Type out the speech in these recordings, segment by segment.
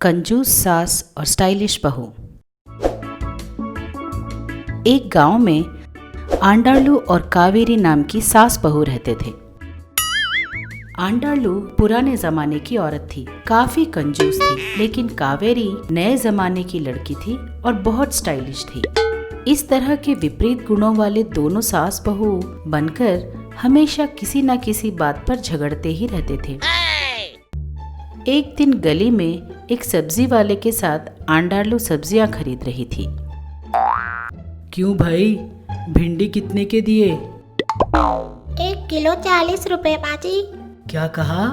कंजूस सास और स्टाइलिश बहू। एक गांव में आंडालू और कावेरी नाम की सास बहू रहते थे। आंडालू पुराने जमाने की औरत थी, काफी कंजूस थी, लेकिन कावेरी नए जमाने की लड़की थी और बहुत स्टाइलिश थी। इस तरह के विपरीत गुणों वाले दोनों सास बहू बनकर हमेशा किसी न किसी बात पर झगड़ते ही रहते थे। एक दिन गली में एक सब्जी वाले के साथ आंडालू सब्जियां खरीद रही थी। क्यों भाई, भिंडी कितने के दिए? 1 किलो 40 रुपए बाजी। क्या कहा?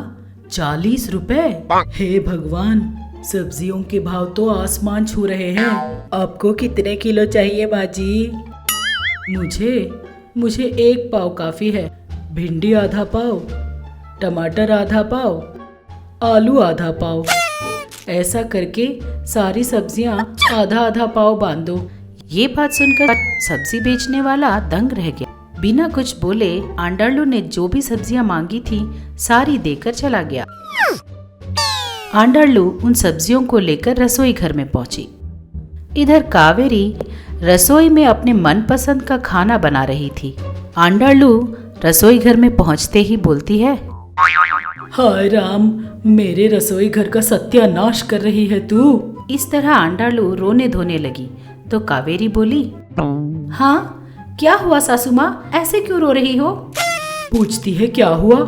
40 रुपए? हे भगवान, सब्जियों के भाव तो आसमान छू रहे हैं। आपको कितने किलो चाहिए बाजी? मुझे 1 पाव काफी है। भिंडी आधा पाव, टमाटर आधा पाव, आलू आधा पाव। ऐसा करके सारी सब्जियां आधा आधा पाव बांध दो। ये बात सुनकर सब्जी बेचने वाला दंग रह गया। बिना कुछ बोले आंडालू ने जो भी सब्जियां मांगी थी सारी देकर चला गया। आंडालू उन सब्जियों को लेकर रसोई घर में पहुंची। इधर कावेरी रसोई में अपने मनपसंद का खाना बना रही थी। आंडालू रसोई घर में पहुंचते ही बोलती है, हाय राम, मेरे रसोई घर का सत्यानाश कर रही है तू। इस तरह आंडालू रोने धोने लगी तो कावेरी बोली, हाँ क्या हुआ सासू माँ, ऐसे क्यों रो रही हो? पूछती है क्या हुआ,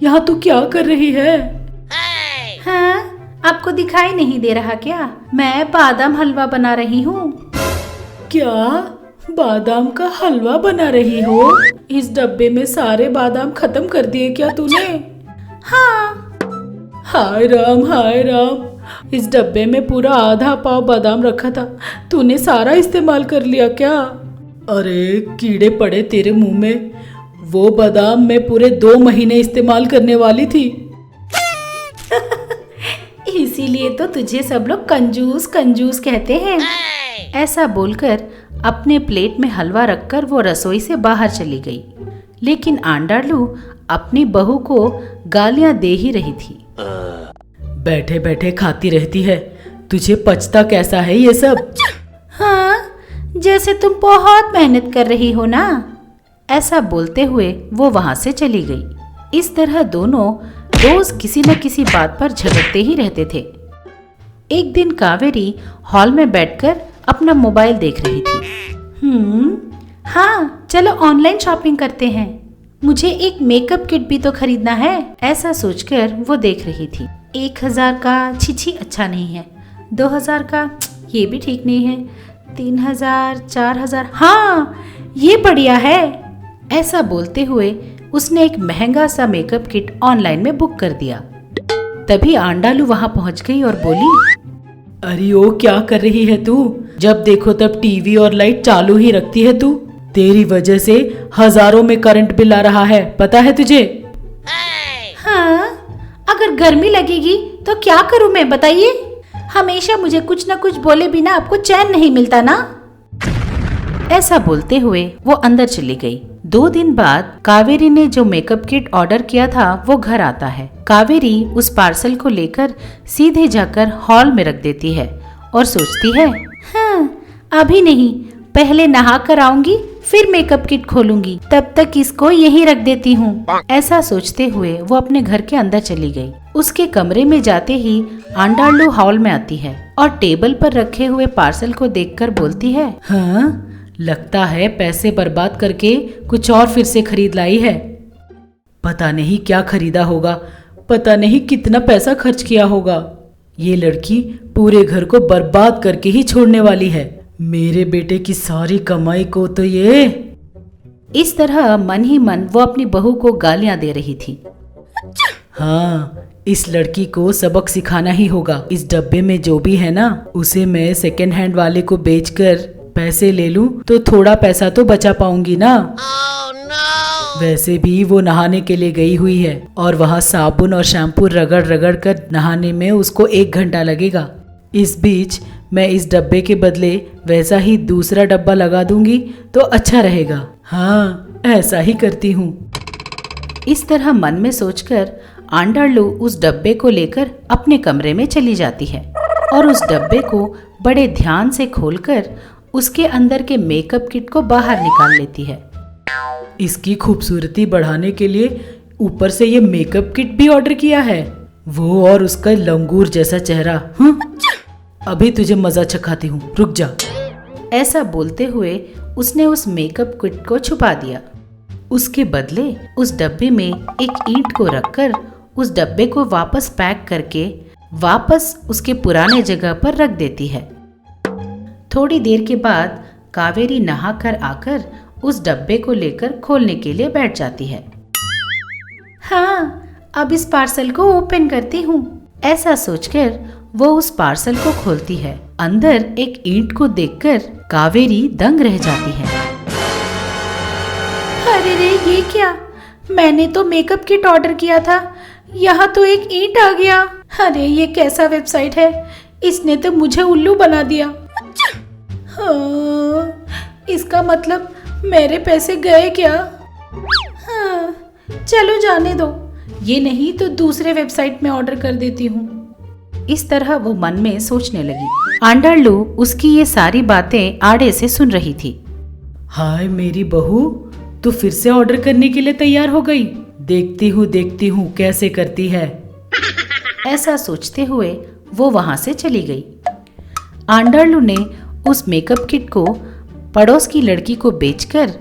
यहाँ तू क्या कर रही है? हाँ, आपको दिखाई नहीं दे रहा क्या? मैं बादाम हलवा बना रही हूँ। क्या बादाम का हलवा बना रही हो? इस डब्बे में सारे बादाम खत्म कर दिए क्या तूने? हाँ। हाय राम, इस डब्बे में पूरा आधा पाव बादाम रखा था, तूने सारा इस्तेमाल कर लिया क्या? अरे कीड़े पड़े तेरे मुंह में, वो बादाम मैं पूरे 2 महीने इस्तेमाल करने वाली थी। इसीलिए तो तुझे सब लोग कंजूस कंजूस कहते हैं। ऐसा बोलकर अपने प्लेट में हलवा रखकर वो रसोई से बाहर चली गई। लेकिन आंडालू अपनी बहू को गालियां दे ही रही थी। बैठे बैठे खाती रहती है, तुझे पचता कैसा है ये सब? हाँ, जैसे तुम बहुत मेहनत कर रही हो ना। ऐसा बोलते हुए वो वहां से चली गई। इस तरह दोनों रोज किसी न किसी बात पर झगड़ते ही रहते थे। एक दिन कावेरी हॉल में बैठकर अपना मोबाइल देख रही थी। हाँ, चलो ऑनलाइन शॉपिंग करते हैं। मुझे एक मेकअप किट भी तो खरीदना है। ऐसा सोचकर वो देख रही थी। 1000 का छी अच्छा नहीं है। 2000 का ये भी ठीक नहीं है। 3000, 4000, हाँ ये बढ़िया है। ऐसा बोलते हुए उसने एक महंगा सा मेकअप किट ऑनलाइन में बुक कर दिया। तभी आंडालू वहां पहुंच गई और बोली, अरे ओ क्या कर रही है तू? जब देखो तब टीवी और लाइट चालू ही रखती है तू। तेरी वजह से हजारों में करंट बिल आ रहा है, पता है तुझे? हाँ, अगर गर्मी लगेगी तो क्या करूं मैं, बताइए? हमेशा मुझे कुछ न कुछ बोले बिना आपको चैन नहीं मिलता ना। ऐसा बोलते हुए वो अंदर चली गई। 2 दिन बाद कावेरी ने जो मेकअप किट ऑर्डर किया था वो घर आता है। कावेरी उस पार्सल को लेकर सीधे जाकर हॉल में रख देती है और सोचती है, हाँ अभी नहीं, पहले नहा कर आऊंगी फिर मेकअप किट खोलूंगी, तब तक इसको यहीं रख देती हूँ। ऐसा सोचते हुए वो अपने घर के अंदर चली गई। उसके कमरे में जाते ही आंडालू हॉल में आती है और टेबल पर रखे हुए पार्सल को देखकर बोलती है, हाँ लगता है पैसे बर्बाद करके कुछ और फिर से खरीद लाई है। पता नहीं क्या खरीदा होगा, पता नहीं कितना पैसा खर्च किया होगा। ये लड़की पूरे घर को बर्बाद करके ही छोड़ने वाली है। मेरे बेटे की सारी कमाई को तो ये। इस तरह मन ही मन वो अपनी बहू को गालियां दे रही थी। हाँ, इस लड़की को सबक सिखाना ही होगा। इस डब्बे में जो भी है ना, उसे मैं सेकंड हैंड वाले को बेचकर पैसे ले लूं तो थोड़ा पैसा तो बचा पाऊंगी ना। वैसे भी वो नहाने के लिए गई हुई है और वहाँ साबुन और शैम्पू रगड़ रगड़ कर नहाने में उसको 1 घंटा लगेगा। इस बीच मैं इस डब्बे के बदले वैसा ही दूसरा डब्बा लगा दूंगी तो अच्छा रहेगा। हाँ, ऐसा ही करती हूँ। इस तरह मन में सोचकर आंडालू उस डब्बे को लेकर अपने कमरे में चली जाती है और उस डब्बे को बड़े ध्यान से खोलकर उसके अंदर के मेकअप किट को बाहर निकाल लेती है। इसकी खूबसूरती बढ़ाने के लिए ऊपर से ये मेकअप किट भी ऑर्डर किया है, वो और उसका लंगूर जैसा चेहरा। अभी तुझे मजा चखाती हूँ, रुक जा। ऐसा बोलते हुए उसने उस मेकअप किट को छुपा दिया। उसके बदले उस डब्बे में एक ईंट को रखकर उस डब्बे को वापस पैक करके वापस उसके पुराने जगह पर रख देती है। थोड़ी देर के बाद कावेरी नहाकर आकर उस डब्बे को लेकर खोलने के लिए बैठ जाती है। हाँ, अब इस पार्सल को ओपन करती हूँ, ऐसा सोचकर वो उस पार्सल को खोलती है। अंदर एक ईंट को देखकर कावेरी दंग रह जाती है। अरे रे, ये क्या? मैंने तो मेकअप किट ऑर्डर किया था, यहाँ तो एक ईंट आ गया। अरे ये कैसा वेबसाइट है, इसने तो मुझे उल्लू बना दिया। हाँ, इसका मतलब मेरे पैसे गए क्या? हाँ, चलो जाने दो, ये नहीं तो दूसरे वेबसाइट में ऑर्डर कर देती हूँ। इस तरह वो मन में सोचने लगी। आंडरलू उसकी ये सारी बातें आड़े से सुन रही थी। हाय मेरी बहू, तू फिर से ऑर्डर करने के लिए तैयार हो गई। देखती हूँ कैसे करती है। ऐसा सोचते हुए वो वहां से चली गई। आंडरलू ने उस मेकअप किट को पड़ोस की लड़की को बेचकर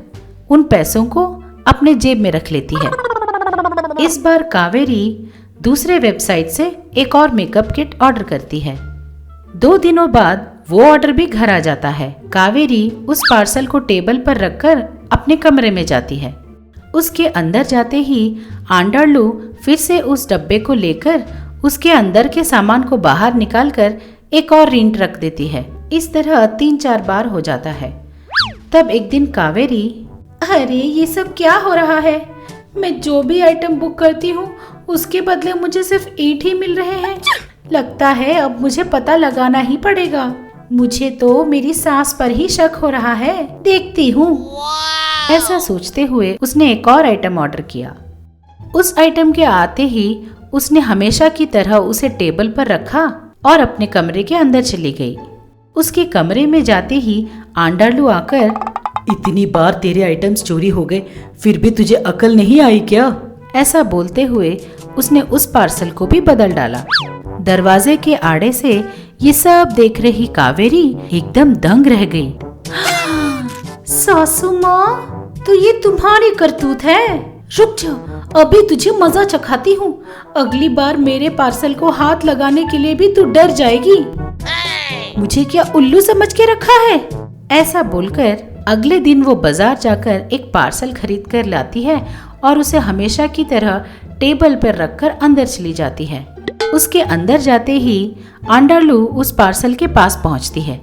उन पैसों को अपने जेब में रख लेती है। इस बार कावेरी दूसरे वेबसाइट से एक और मेकअप किट ऑर्डर करती है। 2 दिनों बाद वो ऑर्डर भी घर आ जाता है। कावेरी उस पार्सल को टेबल पर रखकर अपने कमरे में जाती है। उसके अंदर जाते ही आंडरलू फिर से उस डब्बे को लेकर उसके अंदर के सामान को बाहर निकालकर एक और ईंट रख देती है। इस तरह 3-4 बार हो जाता है। तब एक दिन कावेरी, अरे ये सब क्या हो रहा है? मैं जो भी आइटम बुक करती हूँ उसके बदले मुझे सिर्फ ईंट ही मिल रहे हैं। लगता है अब मुझे पता लगाना ही पड़ेगा। मुझे तो मेरी सास पर ही शक हो रहा है, देखती हूँ। ऐसा सोचते हुए उसने एक और आइटम ऑर्डर किया। उस आइटम के आते ही उसने हमेशा की तरह उसे टेबल पर रखा और अपने कमरे के अंदर चली गई। उसके कमरे में जाते ही आंडरलू आकर, इतनी बार तेरे आइटम्स चोरी हो गए, फिर भी तुझे अकल नहीं आई क्या? ऐसा बोलते हुए उसने उस पार्सल को भी बदल डाला। दरवाजे के आड़े से ये सब देख रही कावेरी एकदम दंग रह गई। सासू माँ, तो ये तुम्हारी करतूत है? रुक जा, अभी तुझे मजा चखाती हूँ। अगली बार मेरे पार्सल को हाथ लगाने के लिए भी तू डर जाएगी। मुझे क्या उल्लू समझ के रखा है? ऐसा बोलकर अगले दिन वो बाजार जाकर एक पार्सल खरीद कर लाती है और उसे हमेशा की तरह टेबल पर रखकर अंदर चली जाती है। उसके अंदर जाते ही आंडरलू उस पार्सल के पास पहुंचती है।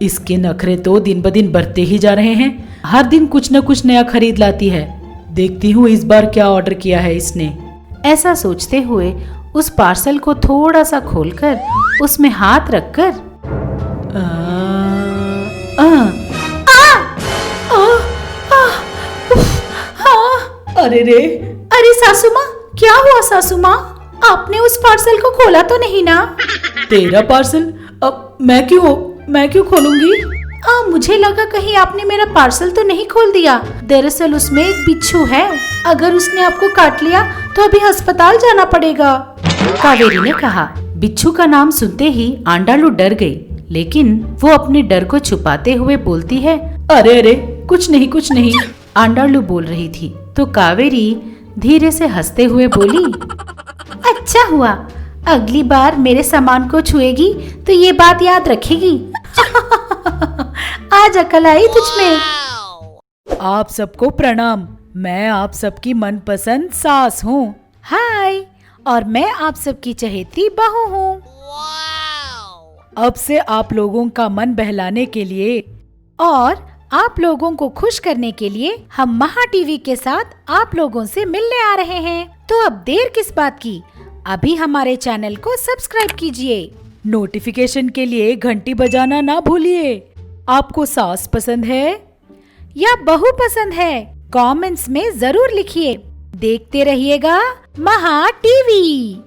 इसके नखरे तो दिन ब दिन बढ़ते ही जा रहे हैं। हर दिन कुछ न कुछ नया खरीद लाती है। देखती हूँ इस बार क्या ऑर्डर किया है इसने। ऐसा सोचते हुए उस पार्सल को थोड़ा सा खोलकर उसमें हाथ रखकर अरे रे, अरे सासू माँ, क्या हुआ सासू माँ? आपने उस पार्सल को खोला तो नहीं ना? तेरा पार्सल? अब मैं क्यों खोलूंगी? मुझे लगा कहीं आपने मेरा पार्सल तो नहीं खोल दिया। दरअसल उसमें एक बिच्छू है, अगर उसने आपको काट लिया तो अभी अस्पताल जाना पड़ेगा, कावेरी ने कहा। बिच्छू का नाम सुनते ही आंडरलू डर गई, लेकिन वो अपने डर को छुपाते हुए बोलती है, अरे कुछ नहीं। आंडरलू बोल रही थी तो कावेरी धीरे से हंसते हुए बोली, अच्छा हुआ, अगली बार मेरे सामान को छुएगी तो ये बात याद रखेगी। आज अकल आई तुझमें। आप सबको प्रणाम, मैं आप सबकी मनपसंद सास हूँ। हाय, और मैं आप सबकी चहेती बहू हूँ। अब से आप लोगों का मन बहलाने के लिए और आप लोगों को खुश करने के लिए हम महा टीवी के साथ आप लोगों से मिलने आ रहे हैं। तो अब देर किस बात की, अभी हमारे चैनल को सब्सक्राइब कीजिए। नोटिफिकेशन के लिए घंटी बजाना ना भूलिए। आपको सास पसंद है या बहू पसंद है? कमेंट्स में जरूर लिखिए। देखते रहिएगा महा टीवी।